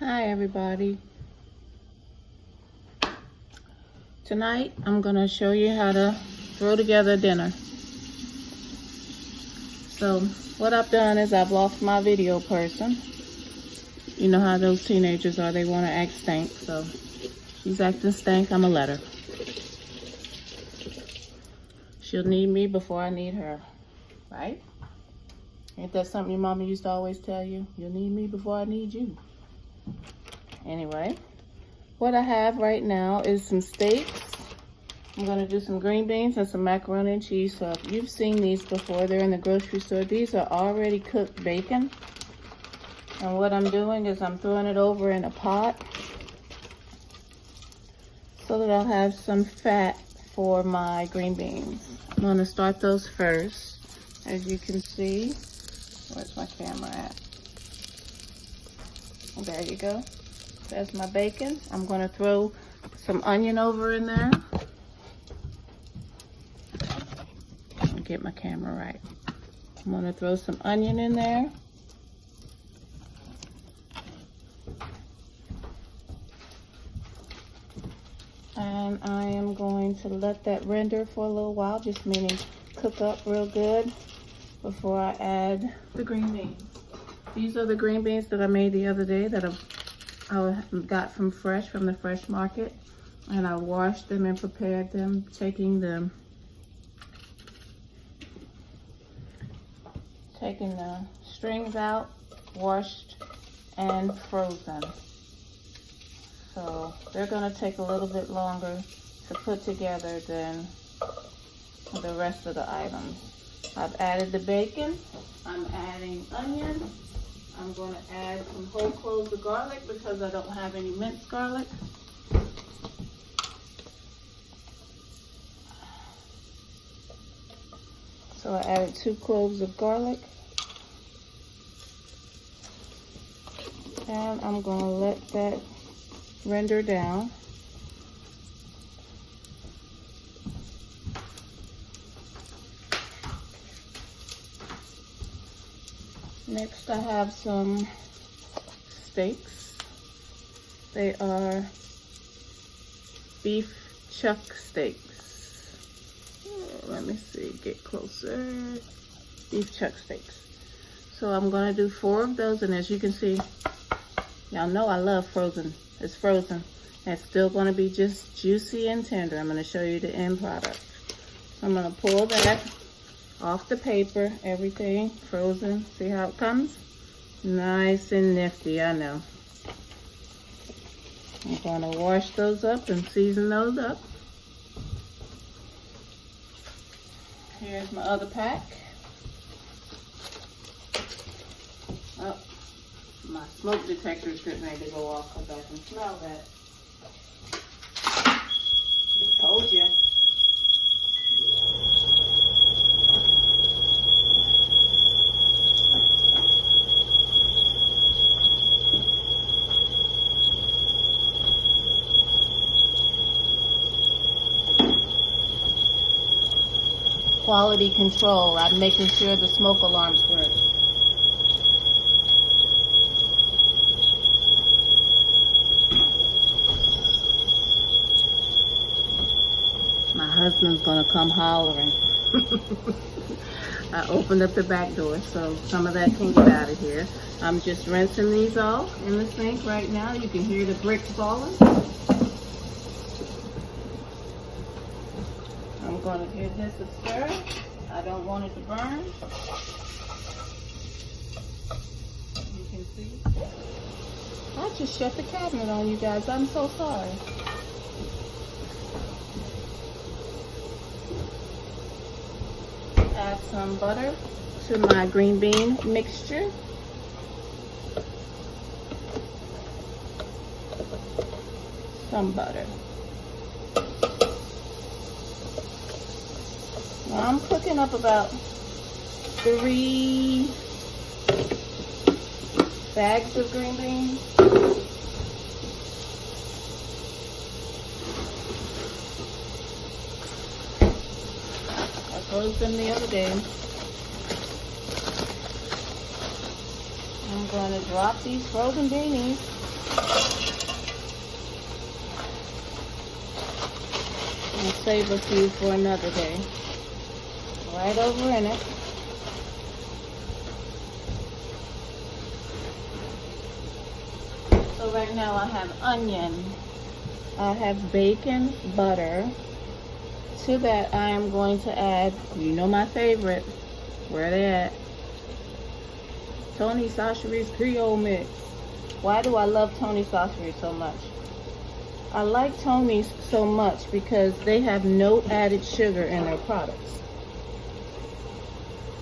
Hi everybody. Tonight I'm going to show you how to throw together dinner. So what I've done is I've lost my video person. You know how those teenagers are, they want to act stank. So she's acting stank, I'm going to let her. She'll need me before I need her, right? Ain't that something your mama used to always tell you? You'll need me before I need you. Anyway, what I have right now is some steaks. I'm going to do some green beans and some macaroni and cheese. So if you've seen these before, they're in the grocery store. These are already cooked bacon. And what I'm doing is I'm throwing it over in a pot so that I'll have some fat for my green beans. I'm going to start those first. As you can see, where's my camera at? There you go. There's my bacon. I'm going to throw some onion over in there. Get my camera right. I'm going to throw some onion in there. And I am going to let that render for a little while, just meaning cook up real good before I add the green beans. These are the green beans that I made the other day that I got from the fresh market, and I washed them and prepared them, taking the strings out, washed and frozen. So they're going to take a little bit longer to put together than the rest of the items. I've added the bacon, I'm adding onion. I'm going to add some whole cloves of garlic because I don't have any minced garlic. So I added 2 cloves of garlic. And I'm going to let that render down. Next I have some steaks. They are beef chuck steaks. Let me see, get closer. Beef chuck steaks. So I'm going to do 4 of those, and as you can see, y'all know I love frozen. It's frozen. It's still going to be just juicy and tender. I'm going to show you the end product. I'm going to pull that off the paper, everything frozen. See how it comes? Nice and nifty, I know. I'm going to wash those up and season those up. Here's my other pack. Oh, my smoke detector is getting ready to go off because I can smell that. Told you. Quality control. I'm making sure the smoke alarms work. My husband's gonna come hollering. I opened up the back door so some of that can get out of here. I'm just rinsing these off in the sink right now. You can hear the bricks falling. I'm going to give this a stir. I don't want it to burn. You can see. I just shut the cabinet on you guys. I'm so sorry. Add some butter to my green bean mixture. Some butter. Now I'm cooking up about 3 bags of green beans. I froze them the other day. I'm going to drop these frozen beanies. And save a few for another day. Right over in it. So right now I have onion. I have bacon, butter. To that I am going to add, you know my favorite. Where they at? Tony Chachere's Creole Mix. Why do I love Tony Chachere's so much? I like Tony's so much because they have no added sugar in their products.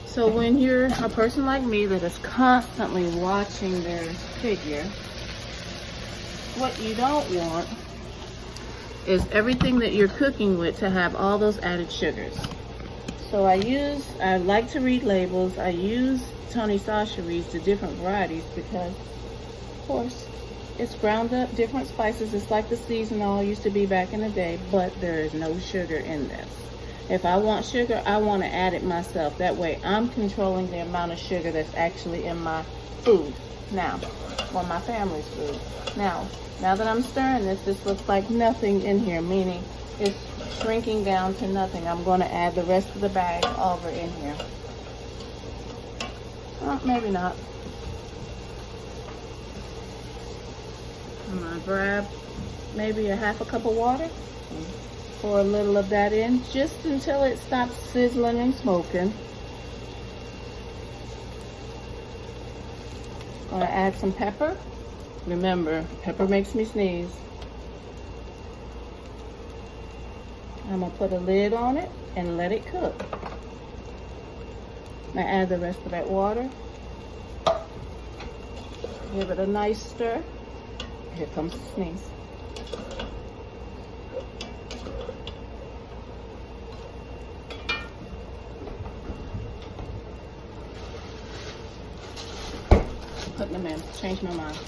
So when you're a person like me that is constantly watching their figure, what you don't want is everything that you're cooking with to have all those added sugars. So I like to read labels. I use Tony Chachere's, the different varieties, because of course it's ground up different spices. It's like the seasonal used to be back in the day, but there is no sugar in this. If I want sugar, I want to add it myself. That way I'm controlling the amount of sugar that's actually in my food now, or my family's food. Now that I'm stirring this looks like nothing in here, meaning it's shrinking down to nothing. I'm going to add the rest of the bag over in here. Well, maybe not. I'm going to grab maybe a half a cup of water. Pour a little of that in just until it stops sizzling and smoking. Going to add some pepper. Remember, pepper makes me sneeze. I'm going to put a lid on it and let it cook. I add the rest of that water. Give it a nice stir. Here comes the sneeze. Putting them in. Changed my mind.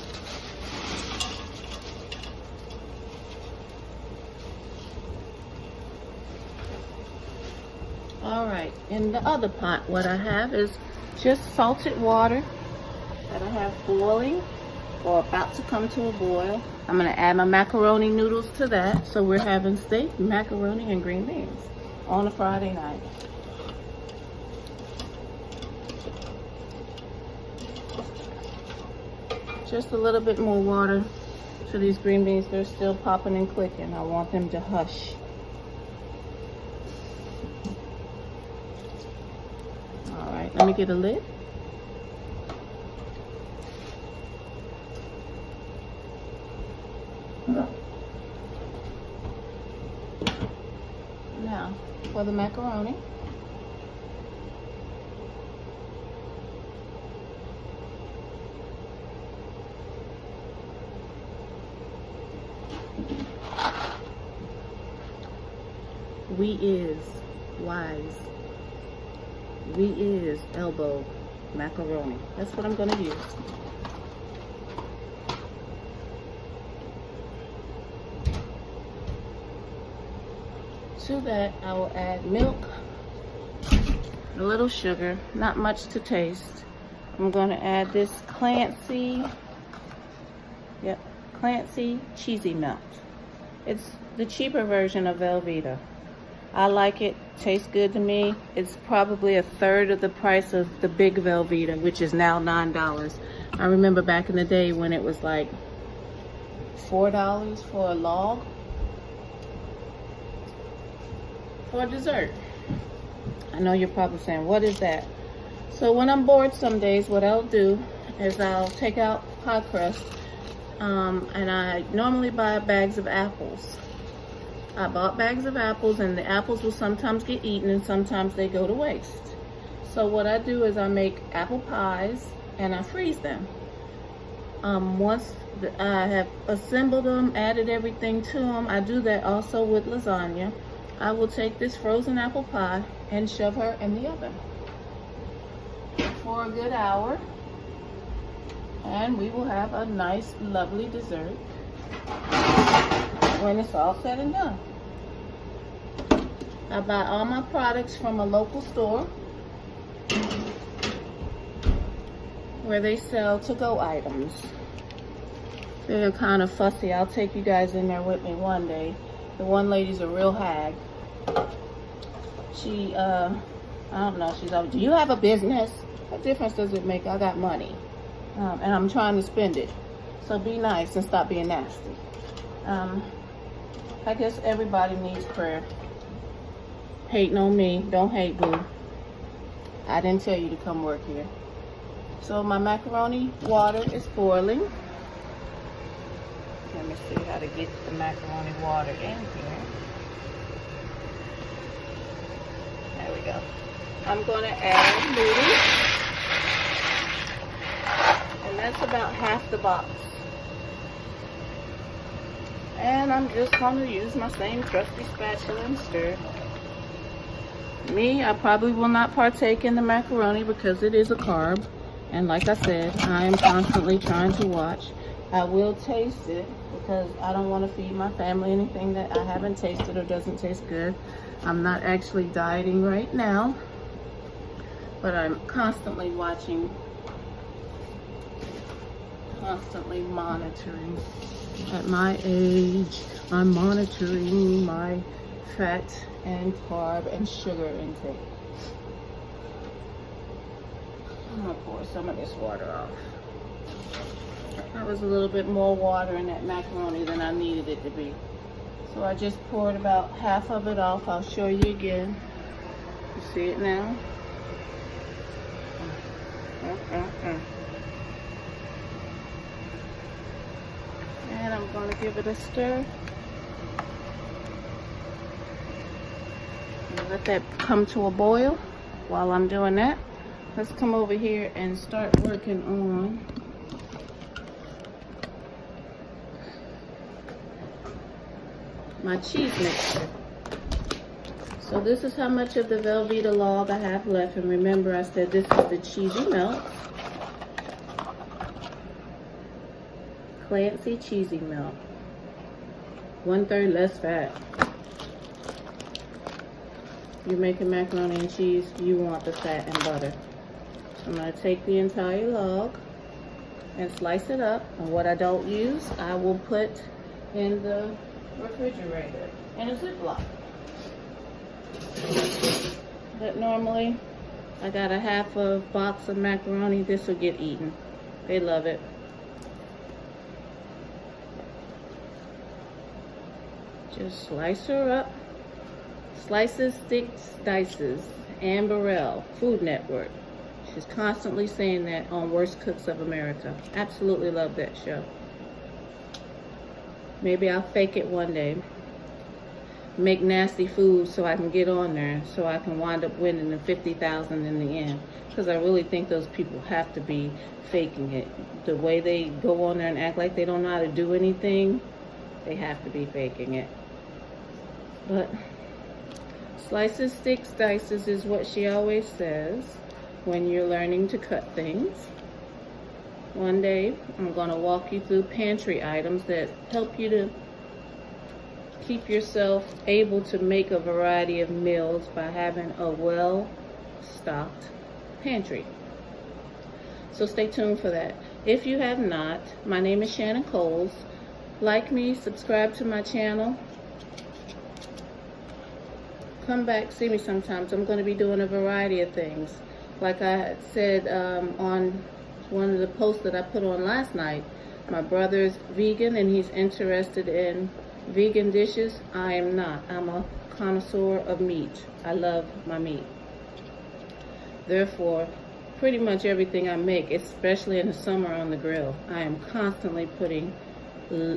Alright, in the other pot, what I have is just salted water that I have boiling or about to come to a boil. I'm going to add my macaroni noodles to that. So we're having steak, macaroni, and green beans on a Friday night. Just a little bit more water to these green beans. They're still popping and clicking. I want them to hush. Alright, let me get a lid. Now, for the macaroni. We is wise. We is elbow macaroni. That's what I'm going to use. To that, I will add milk, a little sugar, not much to taste. I'm going to add this Clancy cheesy melt. It's the cheaper version of Velveeta. I like it, tastes good to me. It's probably a third of the price of the big Velveeta, which is now $9. I remember back in the day when it was like $4 for a log for dessert. I know you're probably saying, what is that? So when I'm bored some days, what I'll do is I'll take out pie crust, and I normally buy bags of apples. I bought bags of apples, and the apples will sometimes get eaten and sometimes they go to waste. So what I do is I make apple pies and I freeze them. Once I have assembled them, added everything to them, I do that also with lasagna. I will take this frozen apple pie and shove her in the oven for a good hour, and we will have a nice, lovely dessert when it's all said and done. I buy all my products from a local store. where they sell to-go items. They're kind of fussy. I'll take you guys in there with me one day. The one lady's a real hag. She, I don't know, she's like, do you have a business? What difference does it make? I got money. And I'm trying to spend it. So be nice and stop being nasty. I guess everybody needs prayer. Hating on me. Don't hate, boo. I didn't tell you to come work here. So my macaroni water is boiling. Let me see how to get the macaroni water in here. There we go. I'm going to add noodles. And that's about half the box. And I'm just going to use my same trusty spatula and stir. Me, I probably will not partake in the macaroni because it is a carb. And like I said, I am constantly trying to watch. I will taste it because I don't want to feed my family anything that I haven't tasted or doesn't taste good. I'm not actually dieting right now, but I'm constantly watching, constantly monitoring. At my age, I'm monitoring my fat and carb and sugar intake. I'm gonna pour some of this water off. That was a little bit more water in that macaroni than I needed it to be. So I just poured about half of it off. I'll show you again. You see it now? And I'm going to give it a stir. And let that come to a boil. While I'm doing that, let's come over here and start working on my cheese mixture. So this is how much of the Velveeta log I have left. And remember, I said this is the cheesy melt. Clancy cheesy melt. 1/3 less fat. You're making macaroni and cheese, you want the fat and butter. So I'm going to take the entire log and slice it up. And what I don't use, I will put in the refrigerator in a Ziploc. But normally, I got a half a box of macaroni. This will get eaten. They love it. Just slice her up. Slices, sticks, dices. Ann Burrell, Food Network. She's constantly saying that on Worst Cooks of America. Absolutely love that show. Maybe I'll fake it one day. Make nasty food so I can get on there, so I can wind up winning the $50,000 in the end. Because I really think those people have to be faking it. The way they go on there and act like they don't know how to do anything, they have to be faking it. But slices, sticks, dices is what she always says when you're learning to cut things. One day, I'm going to walk you through pantry items that help you to keep yourself able to make a variety of meals by having a well-stocked pantry. So stay tuned for that. If you have not, my name is Shannon Coles. Like me, subscribe to my channel. Come back, see me sometimes. I'm going to be doing a variety of things. Like I said on one of the posts that I put on last night, my brother's vegan and he's interested in vegan dishes. I am not. I'm a connoisseur of meat. I love my meat. Therefore, pretty much everything I make, especially in the summer on the grill, I am constantly putting,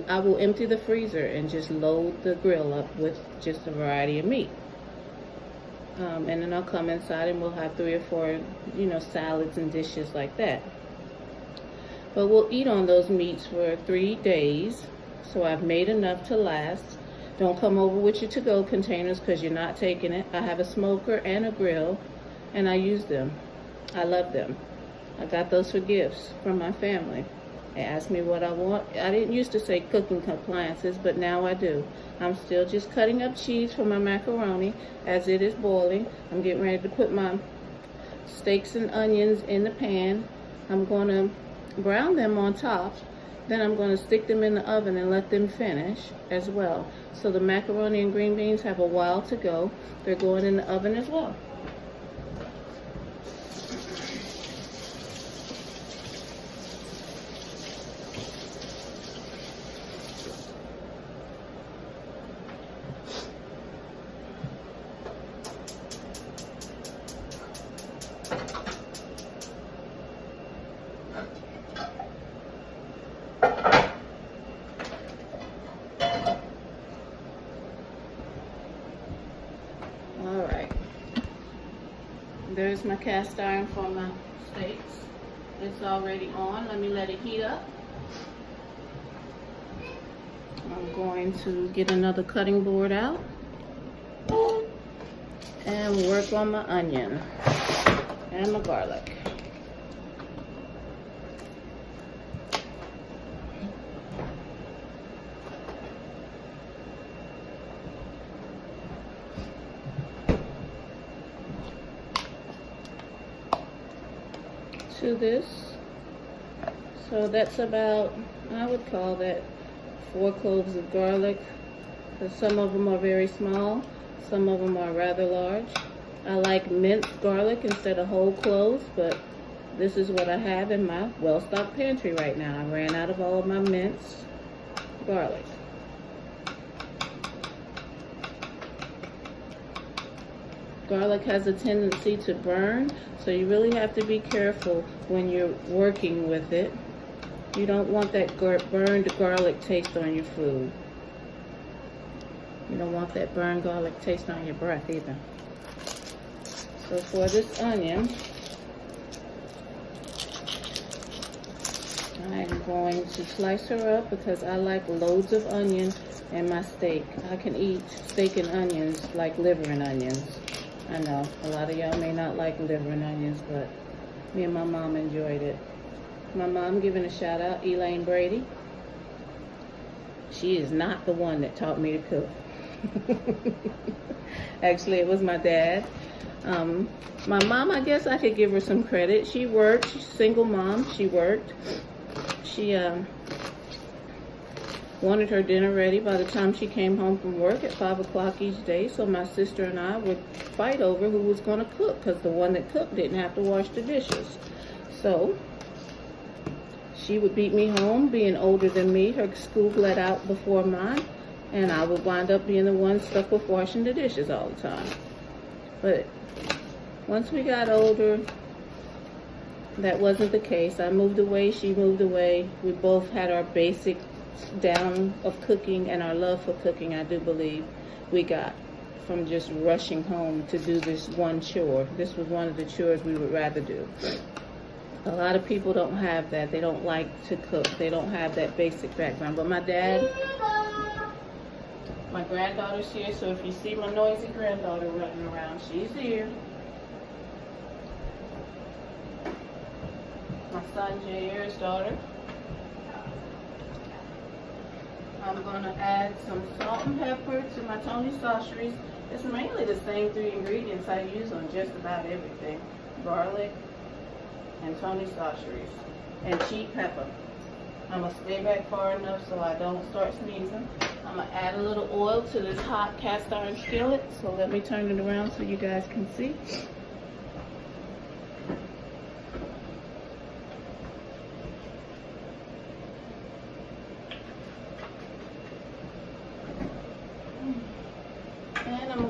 I will empty the freezer and just load the grill up with just a variety of meat. And then I'll come inside and we'll have 3 or 4, salads and dishes like that. But we'll eat on those meats for 3 days. So I've made enough to last. Don't come over with your to-go containers because you're not taking it. I have a smoker and a grill, and I use them. I love them. I got those for gifts from my family. They asked me what I want. I didn't used to say cooking appliances, but now I do. I'm still just cutting up cheese for my macaroni as it is boiling. I'm getting ready to put my steaks and onions in the pan. I'm going to brown them on top. Then I'm going to stick them in the oven and let them finish as well. So the macaroni and green beans have a while to go. They're going in the oven as well. Alright, there's my cast iron for my steaks. It's already on. Let me let it heat up. I'm going to get another cutting board out and work on my onion and my garlic. To this, so that's about, I would call that 4 cloves of garlic, because some of them are very small, some of them are rather large. I like minced garlic instead of whole cloves, but this is what I have in my well-stocked pantry right now. I ran out of all of my minced garlic. Garlic has a tendency to burn, so you really have to be careful when you're working with it. You don't want that burned garlic taste on your food. You don't want that burned garlic taste on your breath either. So for this onion, I'm going to slice her up because I like loads of onion in my steak. I can eat steak and onions like liver and onions. I know, a lot of y'all may not like liver and onions, but me and my mom enjoyed it. My mom giving a shout out, Elaine Brady. She is not the one that taught me to cook. Actually, it was my dad. My mom, I guess I could give her some credit. She worked, she's a single mom, she worked. She wanted her dinner ready by the time she came home from work at 5 o'clock each day, so my sister and I would fight over who was going to cook, because the one that cooked didn't have to wash the dishes. So she would beat me home, being older than me. Her school let out before mine, and I would wind up being the one stuck with washing the dishes all the time. But once we got older, that wasn't the case. I moved away, she moved away. We both had our basic down of cooking, and our love for cooking, I do believe, we got from just rushing home to do this one chore. This was one of the chores we would rather do. A lot of people don't have that. They don't like to cook. They don't have that basic background. But my dad, my granddaughter's here, so if you see my noisy granddaughter running around, she's here. My son Jair's daughter. I'm going to add some salt and pepper to my Tony sauceries. It's mainly the same 3 ingredients I use on just about everything. Garlic and Tony sauceries and cheap pepper. I'm going to stay back far enough so I don't start sneezing. I'm going to add a little oil to this hot cast iron skillet. So let me turn it around so you guys can see.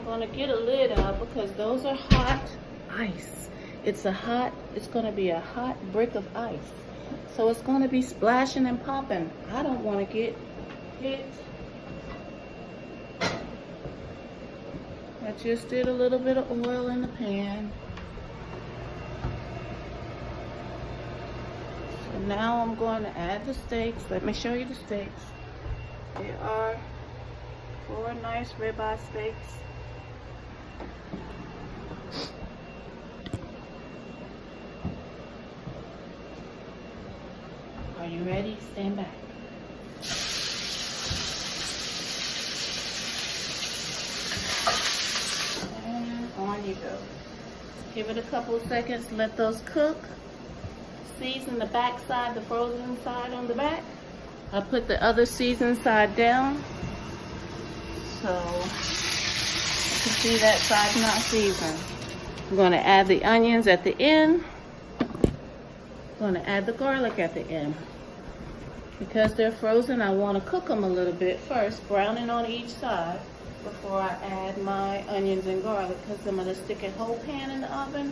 Going to get a lid out because those are hot ice. It's going to be a hot brick of ice. So it's going to be splashing and popping. I don't want to get hit. I just did a little bit of oil in the pan. So now I'm going to add the steaks. Let me show you the steaks. They are 4 nice ribeye steaks. Are you ready? Stand back. And on you go. Give it a couple of seconds. Let those cook. season the back side, the frozen side on the back. I put the other seasoned side down. So you can see that side's not seasoned. I'm going to add the onions at the end. I'm going to add the garlic at the end. Because they're frozen, I want to cook them a little bit first, browning on each side before I add my onions and garlic, because I'm going to stick a whole pan in the oven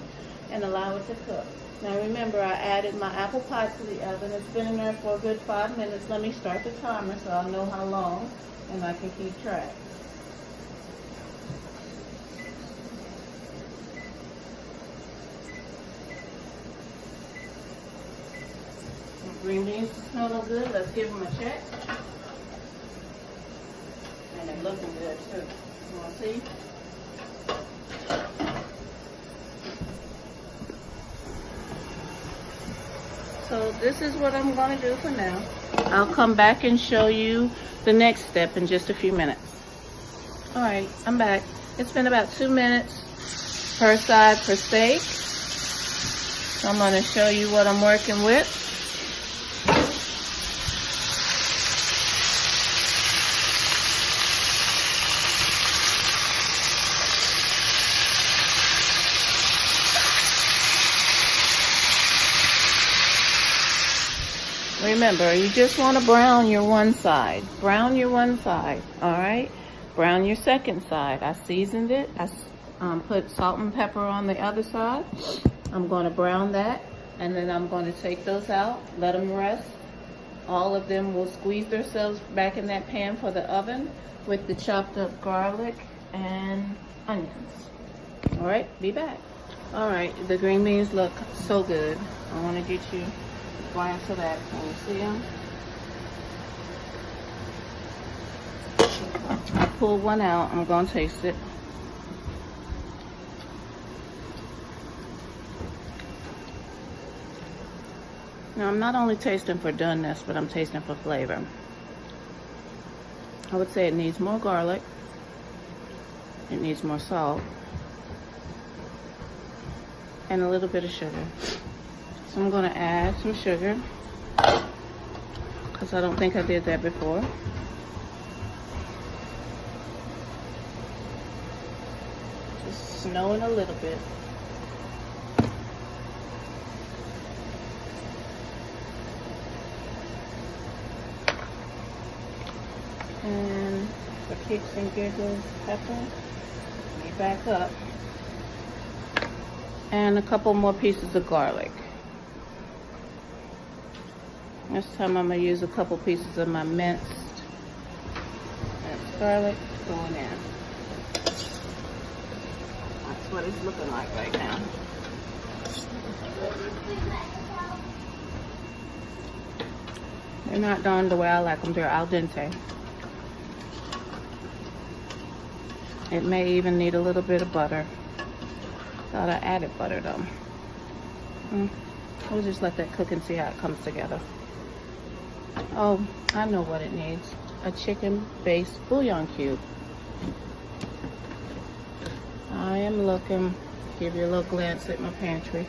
and allow it to cook. Now remember, I added my apple pie to the oven. It's been in there for a good 5 minutes. Let me start the timer so I'll know how long and I can keep track. Green beans smell good. Let's give them a check. And they're looking good too. You want to see? So this is what I'm going to do for now. I'll come back and show you the next step in just a few minutes. Alright, I'm back. It's been about 2 minutes per side per steak. So I'm going to show you what I'm working with. Remember, you just want to brown your one side. Brown your one side, all right? Brown your second side. I seasoned it. I put salt and pepper on the other side. I'm going to brown that, and then I'm going to take those out, let them rest. All of them will squeeze themselves back in that pan for the oven with the chopped up garlic and onions. All right, be back. All right, the green beans look so good. I want to get you glance of that. Can you see them? I pulled one out. I'm going to taste it. Now, I'm not only tasting for doneness, but I'm tasting for flavor. I would say it needs more garlic. It needs more salt. And a little bit of sugar. So I'm going to add some sugar, because I don't think I did that before. Just snowing a little bit. And for kicks and giggles, pepper. Let me back up. And a couple more pieces of garlic. This time I'm going to use a couple pieces of my minced garlic going in. That's what it's looking like right now. They're not done the way I like them. They're al dente. It may even need a little bit of butter. Thought I added butter though. We'll just let that cook and see how it comes together. Oh, I know what it needs. A chicken-based bouillon cube. I am looking. Give you a little glance at my pantry.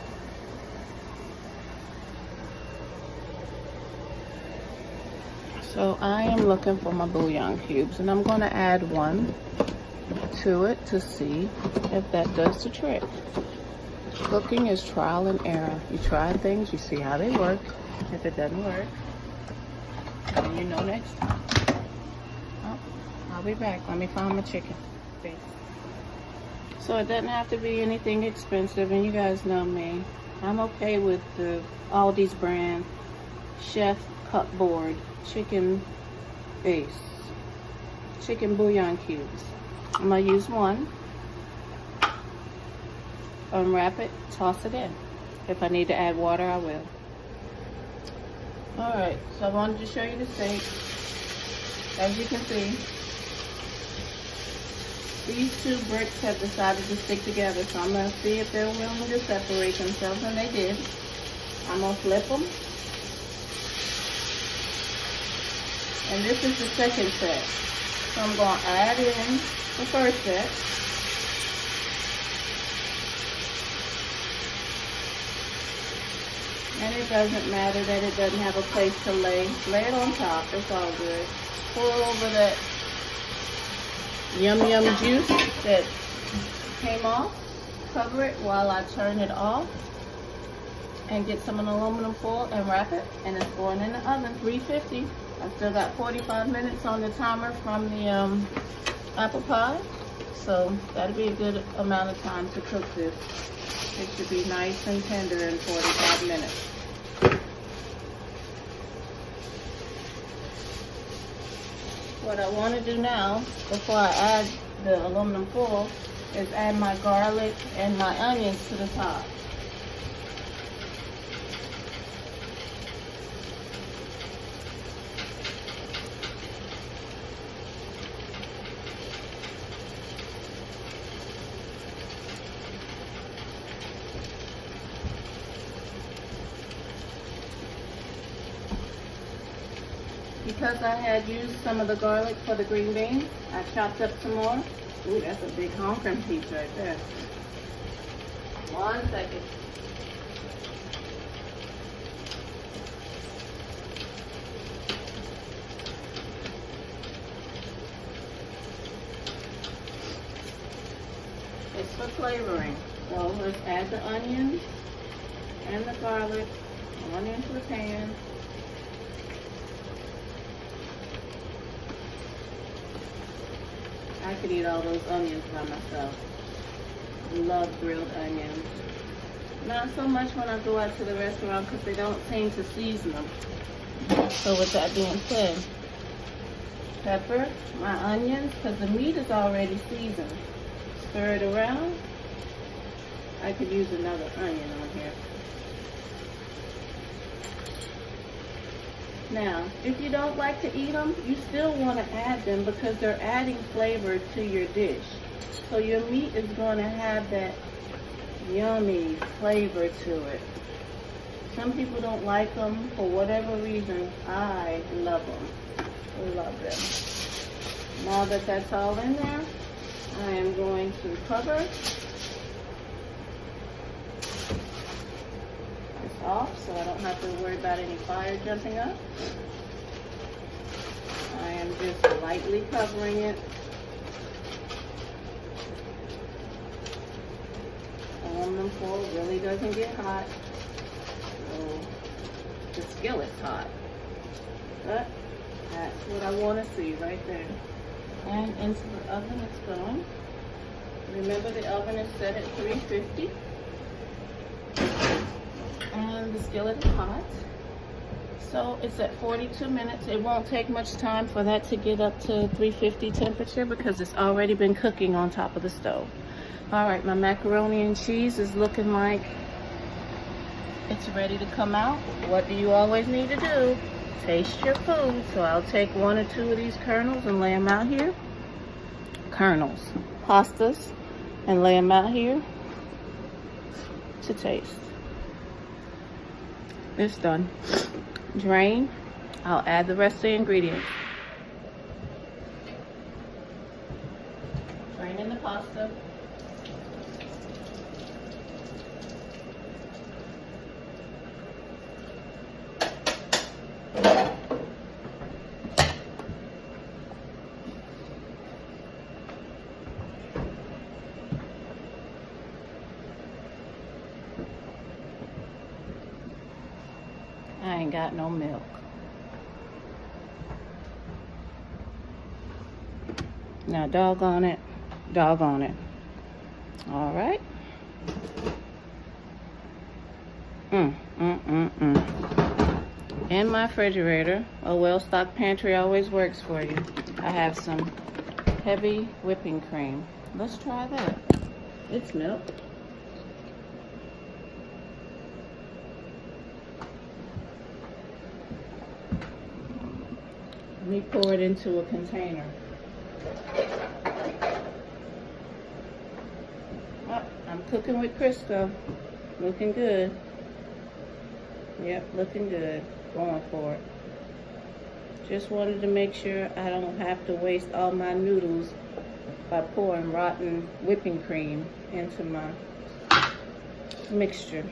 So I am looking for my bouillon cubes, and I'm going to add one to it to see if that does the trick. Cooking is trial and error. You try things, you see how they work. If it doesn't work, then you know next time. Oh, I'll be back. Let me find my chicken. Thanks. So it doesn't have to be anything expensive, and you guys know me. I'm okay with the Aldi's brand Chef Cupboard chicken base, chicken bouillon cubes. I'm going to use one, unwrap it, toss it in. If I need to add water, I will. Alright, so I wanted to show you the steak. As you can see, these two bricks have decided to stick together, so I'm going to see if they're willing to separate themselves, and they did. I'm going to flip them. And this is the second set. So I'm going to add in the first set. And It doesn't matter that it doesn't have a place to lay. Lay it on top. It's all good. Pour over that yum yum juice that came off. Cover it while I turn it off. And get some aluminum foil and wrap it. And it's going in the oven, 350. I still got 45 minutes on the timer from the apple pie. So that'll be a good amount of time to cook this. It should be nice and tender in 45 minutes. What I want to do now, before I add the aluminum foil, is add my garlic and my onions to the top. Because I had used some of the garlic for the green beans, I chopped up some more. Ooh, that's a big honking piece right there. 1 second. It's for flavoring. So let's add the onions and the garlic on into the pan. I could eat all those onions by myself. Love grilled onions. Not so much when I go out to the restaurant because they don't seem to season them. So with that being said, pepper, my onions, because the meat is already seasoned. Stir it around. I could use another onion on here. Now, if you don't like to eat them, you still want to add them because they're adding flavor to your dish. So your meat is going to have that yummy flavor to it. Some people don't like them for whatever reason. I love them. I love them. Now that that's all in there, I am going to cover off so I don't have to worry about any fire jumping up. I am just lightly covering it. Aluminum foil really doesn't get hot. So the skillet's hot. But that's what I want to see right there. And into the oven it's going. Remember the oven is set at 350. And the skillet is hot. So it's at 42 minutes. It won't take much time for that to get up to 350 temperature because it's already been cooking on top of the stove. All right, my macaroni and cheese is looking like it's ready to come out. What do you always need to do? Taste your food. So I'll take 1 or 2 of these kernels and lay them out here. Kernels, pastas, and lay them out here to taste. It's done. Drain. I'll add the rest of the ingredients. Drain in the pasta. I ain't got no milk. Now doggone it. Doggone it. All right. In my refrigerator, a well-stocked pantry always works for you. I have some heavy whipping cream. Let's try that. It's milk. Let me pour it into a container. Oh, I'm cooking with Crisco. Looking good. Yep, looking good. Going for it. Just wanted to make sure I don't have to waste all my noodles by pouring rotten whipping cream into my mixture.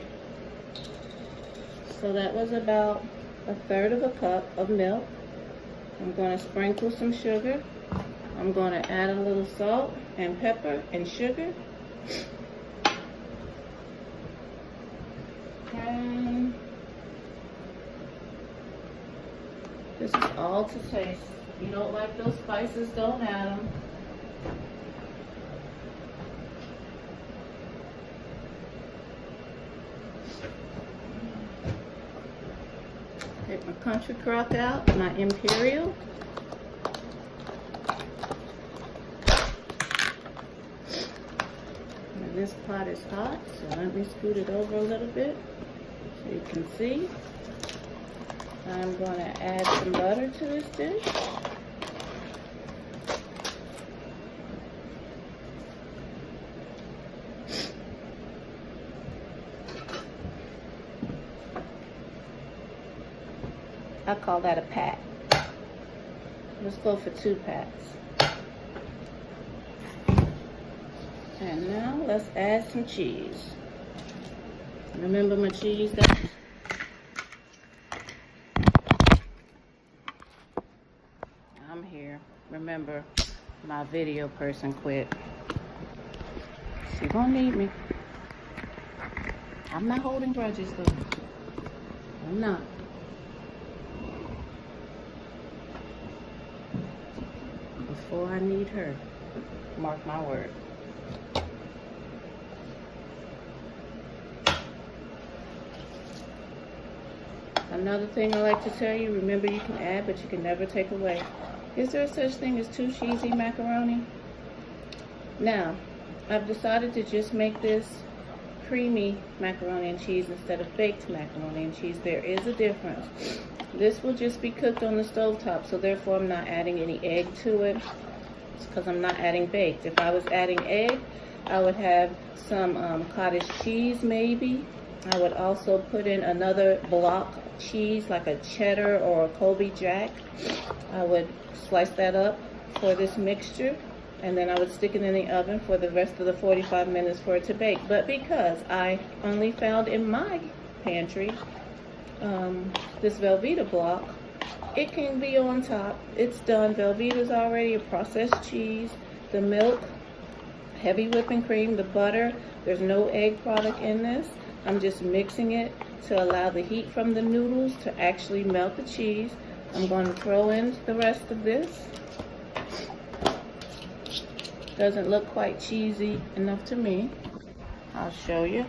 So that was about 1/3 of a cup of milk. I'm going to sprinkle some sugar. I'm going to add a little salt and pepper and sugar. And this is all to taste. If you don't like those spices, don't add them. Take my country crock out, my Imperial. And this pot is hot, so let me scoot it over a little bit so you can see. I'm going to add some butter to this dish. I call that a pat. Let's go for 2 pats. And now let's add some cheese. Remember my cheese, guys? I'm here. Remember, my video person quit. She's gonna need me. I'm not holding grudges though. I'm not. Before I need her, mark my word. Another thing I like to tell you, remember you can add, but you can never take away. Is there such thing as too cheesy macaroni? Now, I've decided to just make this creamy macaroni and cheese instead of baked macaroni and cheese. There is a difference. This will just be cooked on the stovetop, so therefore I'm not adding any egg to it. It's because I'm not adding baked. If I was adding egg, I would have some cottage cheese maybe. I would also put in another block cheese like a cheddar or a Colby Jack. I would slice that up for this mixture, and then I would stick it in the oven for the rest of the 45 minutes for it to bake. But because I only found in my pantry this Velveeta block, it can be on top. It's done. Velveeta's already a processed cheese, the milk, heavy whipping cream, the butter. There's no egg product in this. I'm just mixing it to allow the heat from the noodles to actually melt the cheese. I'm going to throw in the rest of this. Doesn't look quite cheesy enough to me. I'll show you.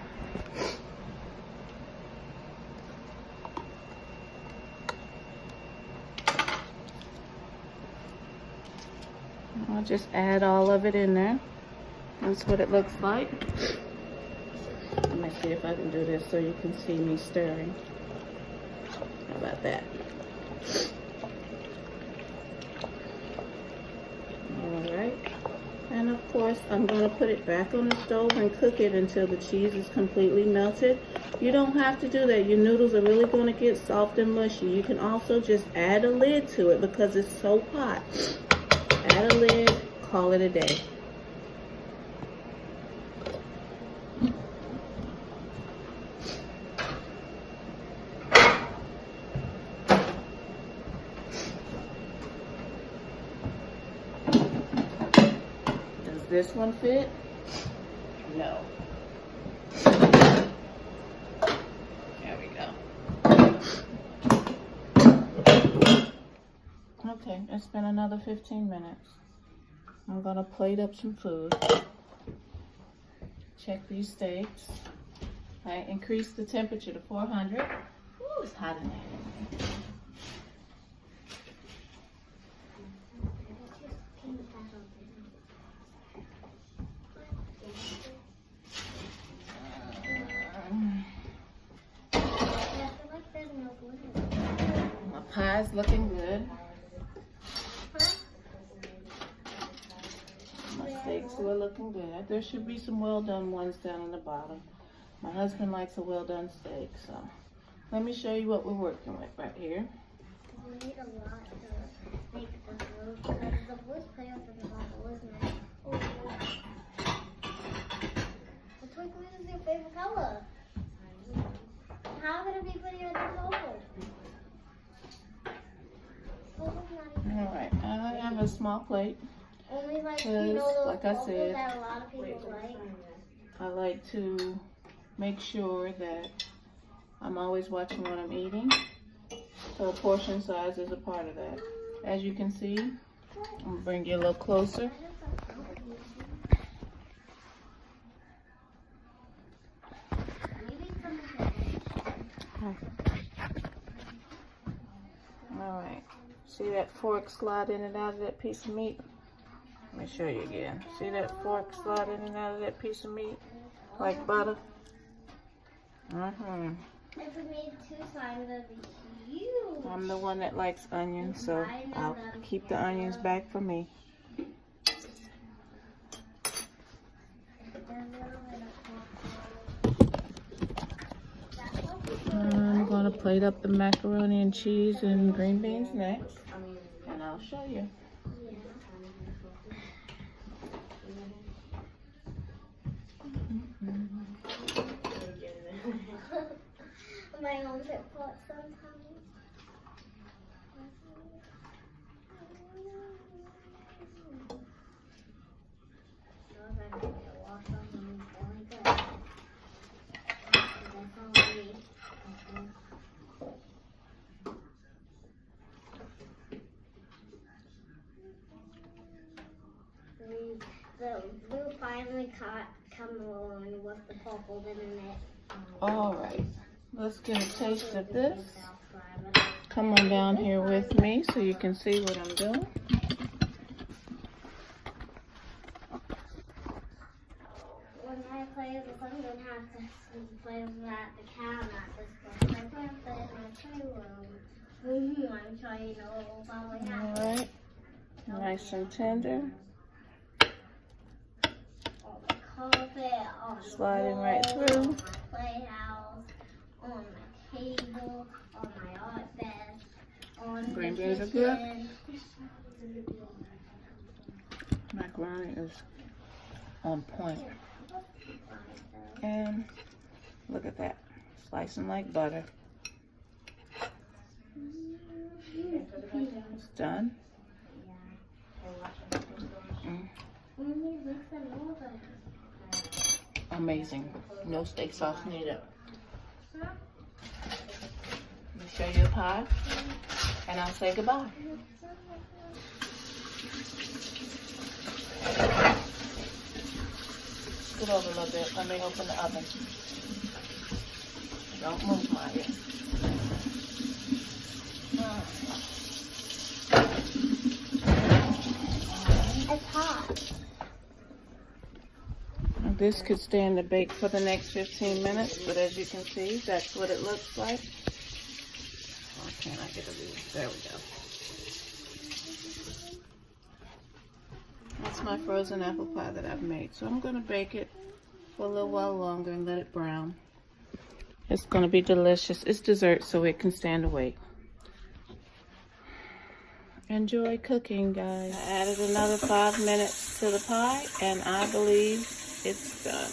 I'll just add all of it in there. That's what it looks like. Let me see if I can do this so you can see me stirring. How about that? Alright. And of course, I'm going to put it back on the stove and cook it until the cheese is completely melted. You don't have to do that. Your noodles are really going to get soft and mushy. You can also just add a lid to it because it's so hot. Add a lid, call it a day. Does this one fit? No. There we go. Okay, it's been another 15 minutes. I'm gonna plate up some food. Check these steaks. I increased the temperature to 400. Ooh, it's hot in there. My pie's looking good. My steaks were looking good. There should be some well done ones down in the bottom. My husband likes a well done steak, so let me show you what we're working with right here. We need a lot to make the food because the boys play with the bubble, isn't it? Which one is your favorite color? How could it be prettier than Alright, I have a small plate. Only like, Like I said, that a lot of people like. I like to make sure that I'm always watching what I'm eating. So portion size is a part of that. As you can see, I'm gonna bring you a little closer. Alright, see that fork slide in and out of that piece of meat? Let me show you again. See that fork slide in and out of that piece of meat? Like butter? If we made two sides, that'd be huge. I'm the one that likes onions, so I'll keep the onions back for me. I'm gonna plate up the macaroni and cheese and green beans next, and I'll show you. My arms get hot sometimes. The blue finally come along with the purple in it. Alright, let's get a taste of this. Come on down here with me so you can see what I'm doing. When I play with this, I'm going to have to play with that at the counter at this point. I play with it in my playroom. I'm sure you know what will probably happen. Alright, nice and tender. On the carpet, on the Sliding wall, right through. on my playhouse, on my table, on my art desk, on Green the beans are kitchen. good. Macaroni is on point. And look at that, slicing like butter. It's done. Amazing. No steak sauce needed. Let me show you a pie, and I'll say goodbye. Scoot over a little bit. Let me open the oven. Don't move, Maya. It's hot. This could stand to bake for the next 15 minutes, but as you can see, that's what it looks like. Oh, can I get a view? There we go. That's my frozen apple pie that I've made. So I'm going to bake it for a little while longer and let it brown. It's going to be delicious. It's dessert, so it can stand to wait. Enjoy cooking, guys. I added another 5 minutes to the pie, and I believe it's done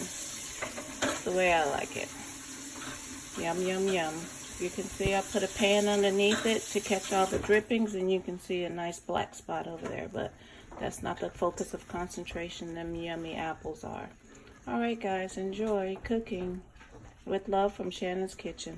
the way I like it. Yum, yum, yum. You can see I put a pan underneath it to catch all the drippings, and you can see a nice black spot over there, but that's not the focus of concentration. Them yummy apples are. All right, guys, enjoy cooking. With love from Shannon's Kitchen.